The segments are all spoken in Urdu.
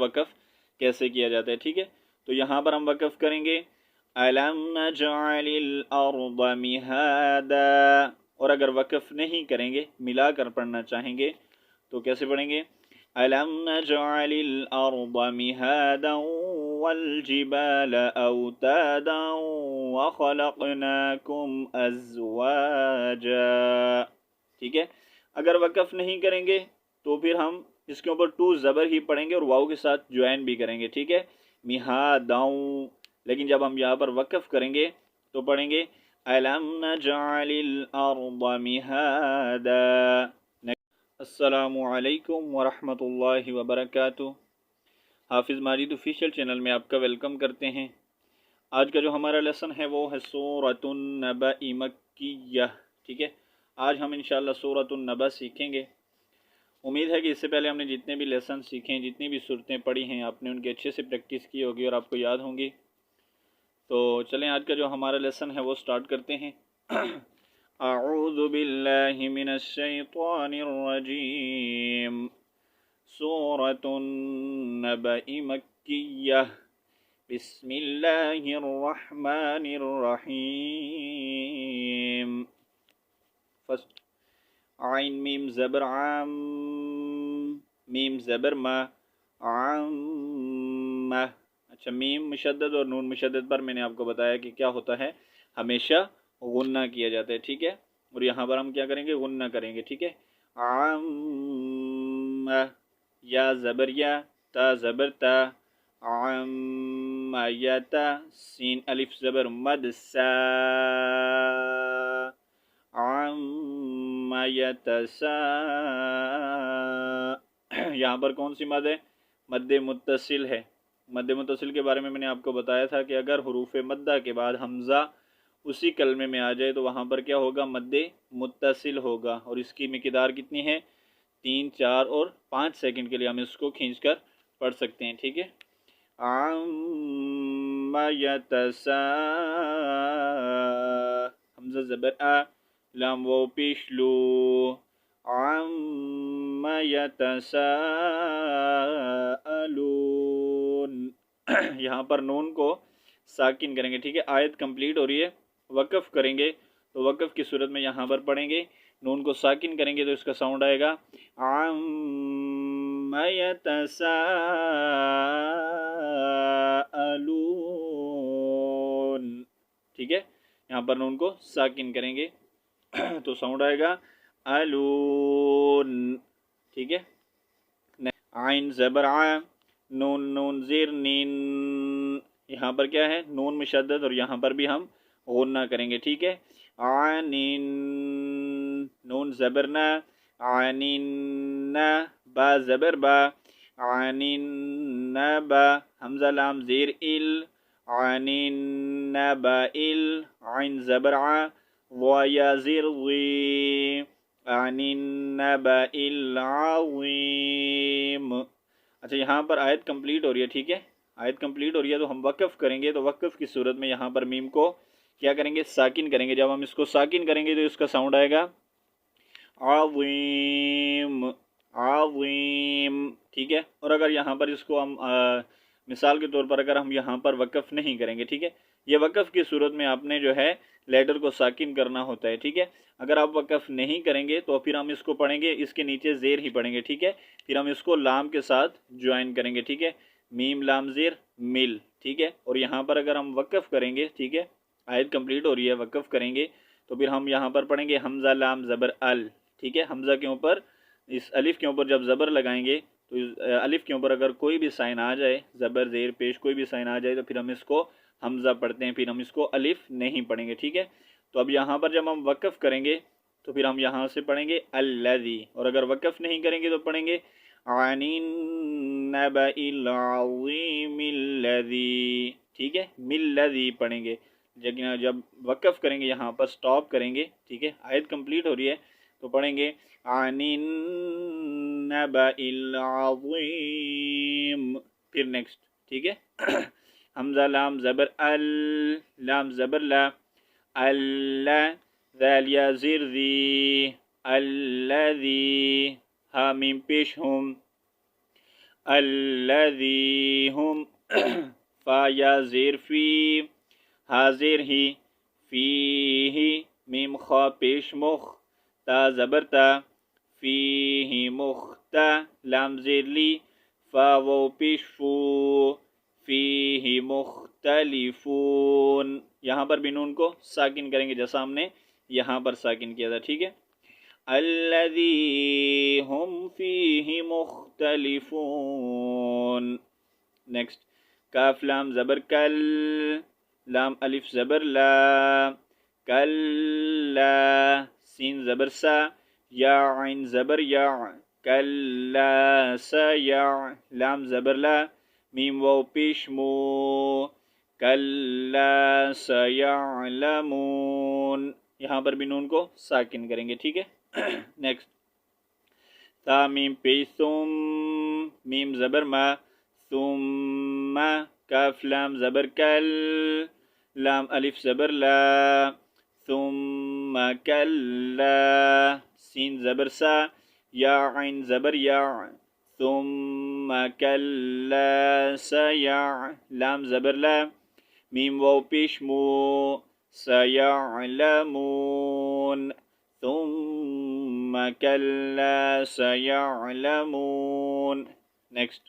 وقف کیسے کیا جاتا ہے، ٹھیک ہے۔ تو یہاں پر ہم وقف کریں گے أَلَمْ نَجْعَلِ الْأَرْضَ مِهَادًا، اور اگر وقف نہیں کریں گے، ملا کر پڑھنا چاہیں گے تو کیسے پڑھیں گے؟ أَلَمْ نَجْعَلِ الْأَرْضَ مِهَادًا وَالْجِبَالَ أَوْتَادًا وَخَلَقْنَاكُمْ أَزْوَاجًا، ٹھیک ہے۔ اگر وقف نہیں کریں گے تو پھر ہم اس کے اوپر ٹو زبر ہی پڑھیں گے اور واو کے ساتھ جوائن بھی کریں گے، ٹھیک ہے، مِهَادًا۔ لیکن جب ہم یہاں پر وقف کریں گے تو پڑھیں گے أَلَمْ نَجْعَلِ الْأَرْضَ مِهَادًا۔ السلام علیکم ورحمۃ اللہ وبرکاتہ۔ حافظ ماجد آفیشیل چینل میں آپ کا ویلکم کرتے ہیں۔ آج کا جو ہمارا لیسن ہے وہ ہے سورۃ النبأ مکیہ، ٹھیک ہے۔ آج ہم انشاءاللہ سورۃ النبأ سیکھیں گے۔ امید ہے کہ اس سے پہلے ہم نے جتنے بھی لیسن سیکھے ہیں، جتنی بھی صورتیں پڑھی ہیں، آپ نے ان کی اچھے سے پریکٹس کی ہوگی اور آپ کو یاد ہوں گی۔ تو چلیں آج کا جو ہمارا لیسن ہے وہ سٹارٹ کرتے ہیں۔ اعوذ باللہ من الشیطان الرجیم، سورۃ النبأ مکیہ، بسم اللہ الرحمن الرحیم۔ فرسٹ عین میم زبر عام، میم زبر ما، عام۔ اچھا، میم مشدد اور نون مشدد پر میں نے آپ کو بتایا کہ کیا ہوتا ہے، ہمیشہ غنہ کیا جاتا ہے، ٹھیک ہے۔ اور یہاں پر ہم کیا کریں گے؟ غنہ کریں گے، ٹھیک ہے۔ عام، یا زبر یا، تا زبر تا، عام یا تا، سین الف زبر مد سا، عام یتسا۔ یہاں پر کون سی مد ہے؟ مد متصل ہے۔ مد متصل کے بارے میں نے آپ کو بتایا تھا کہ اگر حروف مدہ کے بعد حمزہ اسی کلمے میں آ جائے تو وہاں پر کیا ہوگا؟ مد متصل ہوگا، اور اس کی مقدار کتنی ہے؟ 3، 4 اور 5 سیکنڈ کے لیے ہم اس کو کھینچ کر پڑھ سکتے ہیں، ٹھیک ہے۔ عَمَّ یتسا، حمزہ زبر آ، لام واو پیش لو، عَمَّ یتساءلون۔ یہاں پر نون کو ساکن کریں گے، ٹھیک ہے۔ آیت کمپلیٹ ہو رہی ہے، وقف کریں گے تو وقف کی صورت میں یہاں پر پڑھیں گے، نون کو ساکن کریں گے تو اس کا ساؤنڈ آئے گا عَمَّ یتساءلون، ٹھیک ہے۔ یہاں پر نون کو ساکن کریں گے تو ساؤنڈ آئے گا الون، ٹھیک ہے۔ عین زبر ع، نون نون زیر نین، یہاں پر کیا ہے؟ نون مشدد، اور یہاں پر بھی ہم غنہ کریں گے، ٹھیک ہے۔ عَنِن، نون زبر نا، عَنِن، با زبر با، عَنِن نبا، حمزہ لام زیر ال، عَنِن نبائل، عین زبر ع، وا یا زیر وی، عن النبأ العظیم۔ اچھا، یہاں پر آیت کمپلیٹ ہو رہی ہے، ٹھیک ہے۔ آیت کمپلیٹ ہو رہی ہے تو ہم وقف کریں گے، تو وقف کی صورت میں یہاں پر میم کو کیا کریں گے؟ ساکن کریں گے۔ جب ہم اس کو ساکن کریں گے تو اس کا ساؤنڈ آئے گا عظیم، عظیم، ٹھیک ہے۔ اور اگر یہاں پر اس کو ہم مثال کے طور پر اگر ہم یہاں پر وقف نہیں کریں گے، ٹھیک ہے، یہ وقف کی صورت میں آپ نے جو ہے لیٹر کو ساکن کرنا ہوتا ہے، ٹھیک ہے۔ اگر آپ وقف نہیں کریں گے تو پھر ہم اس کو پڑھیں گے، اس کے نیچے زیر ہی پڑھیں گے، ٹھیک ہے۔ پھر ہم اس کو لام کے ساتھ جوائن کریں گے، ٹھیک ہے، میم لام زیر مل، ٹھیک ہے۔ اور یہاں پر اگر ہم وقف کریں گے، ٹھیک ہے، آیت کمپلیٹ ہو رہی ہے، وقف کریں گے تو پھر ہم یہاں پر پڑھیں گے حمزہ لام زبر ال، ٹھیک ہے۔ حمزہ کے اوپر، اس الف کے اوپر جب زبر لگائیں گے تو الف کے اوپر اگر کوئی بھی سائن آ جائے، زبر زیر پیش کوئی بھی سائن آ جائے تو پھر ہم اس کو حمزہ پڑھتے ہیں، پھر ہم اس کو الف نہیں پڑھیں گے، ٹھیک ہے۔ تو اب یہاں پر جب ہم وقف کریں گے تو پھر ہم یہاں سے پڑھیں گے الذی، اور اگر وقف نہیں کریں گے تو پڑھیں گے عن النبأ العظیم الذی، ٹھیک ہے، ملذی پڑھیں گے۔ لیکن جب وقف کریں گے یہاں پر سٹاپ کریں گے، ٹھیک ہے، آیت کمپلیٹ ہو رہی ہے تو پڑھیں گے عن النبأ العظیم، پھر نیکسٹ، ٹھیک ہے۔ حمزہ لام زبر ال، لام زبر لا، اللہ، ذال یا زیر ذی، الذی، ہا میم پیش ہم، الذی ہم فا یا زیر فی حاضر ہی فیہ میم خا پیش مخ تا زبر تا فیہ مختا لام زیر لی فا واو پیش فو فیہ مختلفون. یہاں پر بھی نون کو ساکن کریں گے جیسا ہم نے یہاں پر ساکن کیا تھا. ٹھیک ہے. الذی ہم فیہ مختلفون. نیکسٹ کاف لام زبر کل لام الف زبر لا کلا سین زبر سا یا عین زبر یا کلا سیا لام زبر لا میم واو پیش مو کلا سیعلمون. یہاں پر بھی نون کو ساکن کریں گے. ٹھیک ہے. نیکسٹ تا میم پیش ثم میم زبر ما ثم کاف لام زبر کل لام الف زبر لا ثم کلا سین زبر سا یا عین زبر یا ثم کلا سیا لام زبر لا میم واو پیش مو سیعلمون ثم کلا سیعلمون. نیکسٹ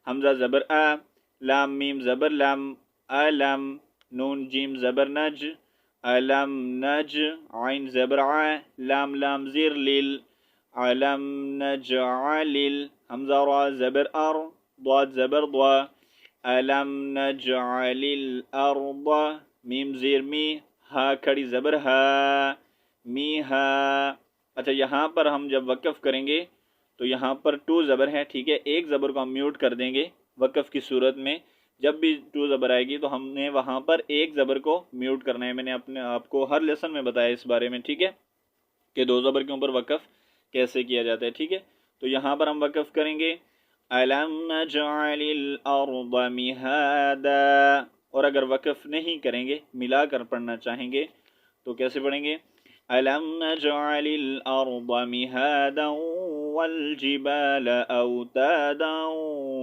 حمزہ زبر آ لام میم زبر لام علم نون جیم زبر نج علم نج عین زبر ع لام لام زیر لیل علم نجعل حمزہ را زبر ار ضاد زبر ضا علم نجعل الارض میم زیر می ہا کھڑی زبر ہا می ہا. اچھا یہاں پر ہم جب وقف کریں گے تو یہاں پر ٹو زبر ہے. ٹھیک ہے. ایک زبر کو ہم میوٹ کر دیں گے وقف کی صورت میں. جب بھی ٹو زبر آئے گی تو ہم نے وہاں پر ایک زبر کو میوٹ کرنا ہے. میں نے آپ کو ہر لیسن میں بتایا اس بارے میں. ٹھیک ہے کہ دو زبر کے اوپر وقف کیسے کیا جاتا ہے. ٹھیک ہے. تو یہاں پر ہم وقف کریں گے أَلَمْ نَجْعَلِ الْأَرْضَ مِهَادًا. اور اگر وقف نہیں کریں گے ملا کر پڑھنا چاہیں گے تو کیسے پڑھیں گے أَلَمْ نَجْعَلِ الْأَرْضَ مِهَادًا وَالْجِبَالَ أَوْتَادًا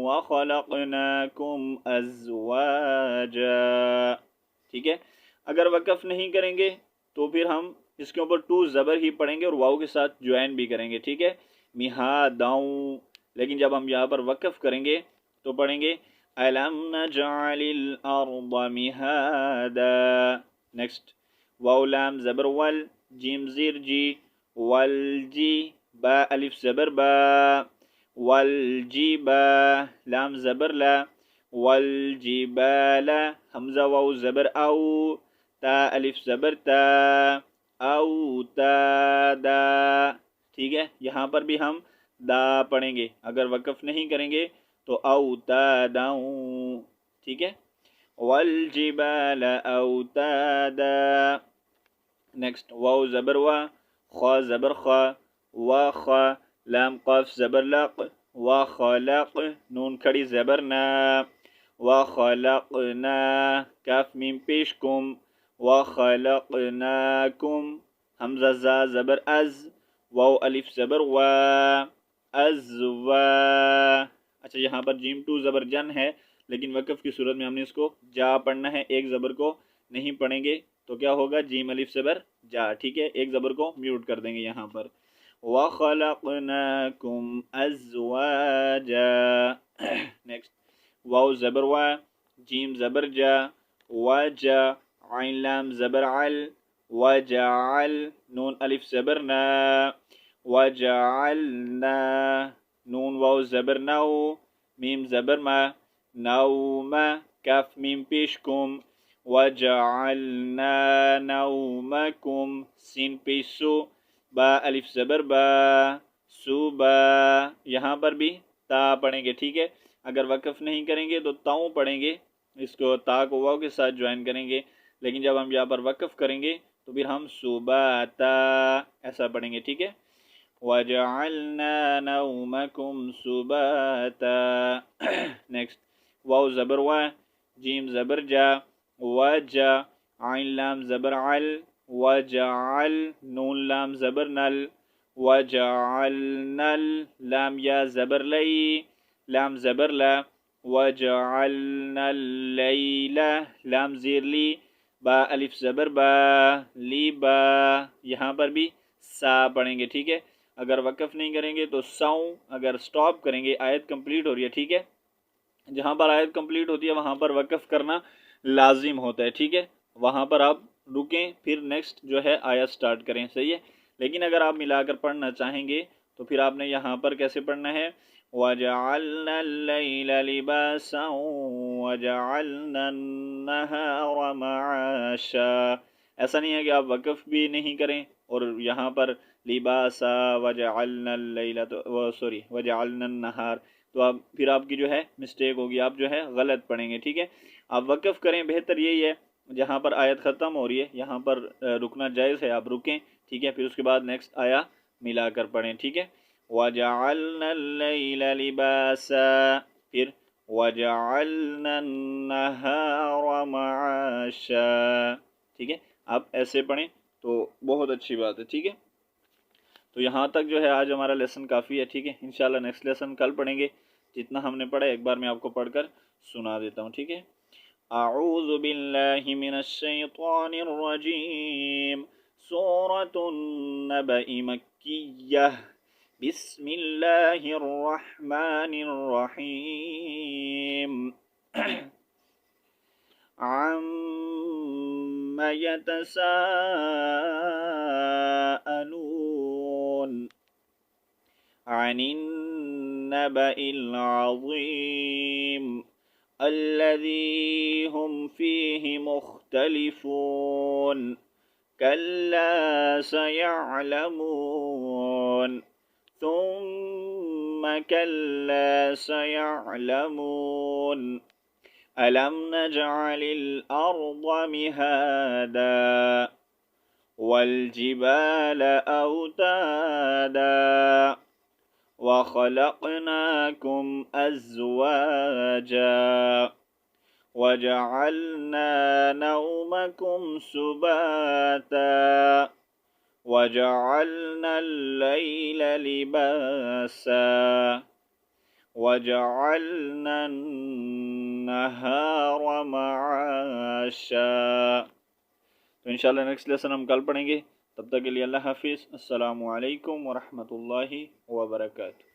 وَخَلَقْنَاكُمْ أَزْوَاجًا. ٹھیک ہے. اگر وقف نہیں کریں گے تو پھر ہم اس کے اوپر ٹو زبر ہی پڑھیں گے اور واو کے ساتھ جوائن بھی کریں گے. ٹھیک ہے. مِهَادًا. لیکن جب ہم یہاں پر وقف کریں گے تو پڑھیں گے أَلَمْ نَجْعَلِ الْأَرْضَ مِهَادًا. نیکسٹ واو لام زبر ول جیم زیر جی والجی با الف زبر با والجی با لام زبر لا والجبال حمزہ واو زبر او تا الف زبر تا او تا دا. ٹھیک ہے. یہاں پر بھی ہم دا پڑھیں گے. اگر وقف نہیں کریں گے تو اوتادا. ٹھیک ہے. والجبال اوتادا. نیکسٹ واو زبر وا خا زبر خا وا خا لام قاف زبر لق وا خلق نون کھڑی زبر نا وا خلقنا کاف میم پیش کم وا خلقناکم حمزہ زا زبر از واو الف زبر وا ازوا. اچھا یہاں پر جیم ٹو زبر جن ہے لیکن وقف کی صورت میں ہم نے اس کو جا پڑھنا ہے. ایک زبر کو نہیں پڑھیں گے تو کیا ہوگا جیم الف زبر جا. ٹھیک ہے. ایک زبر کو میوٹ کر دیں گے یہاں پر وَخَلَقْنَاكُمْ أَزْوَاجًا. نیکسٹ واو زبر وا جیم زبر جا وجا عین لام زبر عل وجعل نون الف زبر نا وجعلنا نون واو زبر نو میم زبر ما نوما کاف میم پیش کم وجعلنا نومکم سین پیش سو با الف زبر با صوبا. یہاں پر بھی تا پڑھیں گے. ٹھیک ہے. اگر وقف نہیں کریں گے تو تاؤں پڑھیں گے. اس کو تا کو واو کے ساتھ جوائن کریں گے. لیکن جب ہم یہاں پر وقف کریں گے تو پھر ہم صوباتا ایسا پڑھیں گے. ٹھیک ہے. وَجَعَلْنَا نَوْمَكُمْ سُبَاتًا. نیکسٹ واو زبر وا جیم زبر جا وجا عین لام زبر عل وجعل نون لام زبر نل وجعلنل لام یا زبر لئی لام زبر لا، وجعلنا اللیل، لام زیر لی، با الف زبر با، لی با، یہاں پر بھی سا پڑھیں گے، ٹھیک ہے. اگر وقف نہیں کریں گے تو ساؤں، اگر سٹاپ کریں گے آیت کمپلیٹ ہو رہی ہے، ٹھیک ہے، جہاں پر آیت کمپلیٹ ہوتی ہے وہاں پر وقف کرنا لازم ہوتا ہے، ٹھیک ہے، وہاں پر آپ رکیں پھر نیکسٹ جو ہے آیت سٹارٹ کریں، صحیح ہے. لیکن اگر آپ ملا کر پڑھنا چاہیں گے تو پھر آپ نے یہاں پر کیسے پڑھنا ہے، وَجَعَلْنَا اللَّيْلَ لِبَاسًا وَجَعَلْنَا النَّهَارَ مَعَاشًا. ایسا نہیں ہے کہ آپ وقف بھی نہیں کریں اور یہاں پر لباسا وجعلنا اللیل سوری وجعلنا النہار، تو آپ پھر آپ کی جو ہے مسٹیک ہوگی، آپ جو ہے غلط پڑھیں گے، ٹھیک ہے. آپ وقف کریں، بہتر یہی ہے جہاں پر آیت ختم ہو رہی ہے یہاں پر رکنا جائز ہے، آپ رکیں، ٹھیک ہے، پھر اس کے بعد نیکسٹ آیا ملا کر پڑھیں، ٹھیک ہے. وَجَعَلْنَا اللَّيْلَ لِبَاسًا، پھر وَجَعَلْنَا النَّهَارَ مَعَاشًا، ٹھیک ہے. آپ ایسے پڑھیں تو بہت اچھی بات ہے، ٹھیک ہے. تو یہاں تک جو ہے آج ہمارا لیسن کافی ہے، ٹھیک ہے. انشاءاللہ نیکسٹ لیسن کل پڑھیں گے. جتنا ہم نے پڑھا ایک بار میں آپ کو پڑھ کر سنا دیتا ہوں، ٹھیک ہے. اعوذ باللہ من الشیطان الرجیم، سورة النبأ مکیہ، بسم اللہ الرحمن الرحیم. عَمَّ يَتَسَاءَلُونَ عَنِ النَّبَإِ الْعَظِيمِ الَّذِي هُمْ فِيهِ مُخْتَلِفُونَ كَلَّا سَيَعْلَمُونَ ثُمَّ كَلَّا سَيَعْلَمُونَ أَلَمْ نَجْعَلِ الْأَرْضَ مِهَادًا وَالْجِبَالَ أَوْتَادًا وَخَلَقْنَاكُمْ أَزْوَاجًا وَجَعَلْنَا نَوْمَكُمْ سُبَاتًا وَجَعَلْنَا اللَّيْلَ لِبَاسًا وَجَعَلْنَا النَّهَارَ مَعَاشًا. تو انشاءاللہ نیکسٹ لیسن ہم کل پڑھیں گے. تب تک کے لیے اللہ حافظ. السلام علیکم ورحمۃ اللہ وبرکاتہ.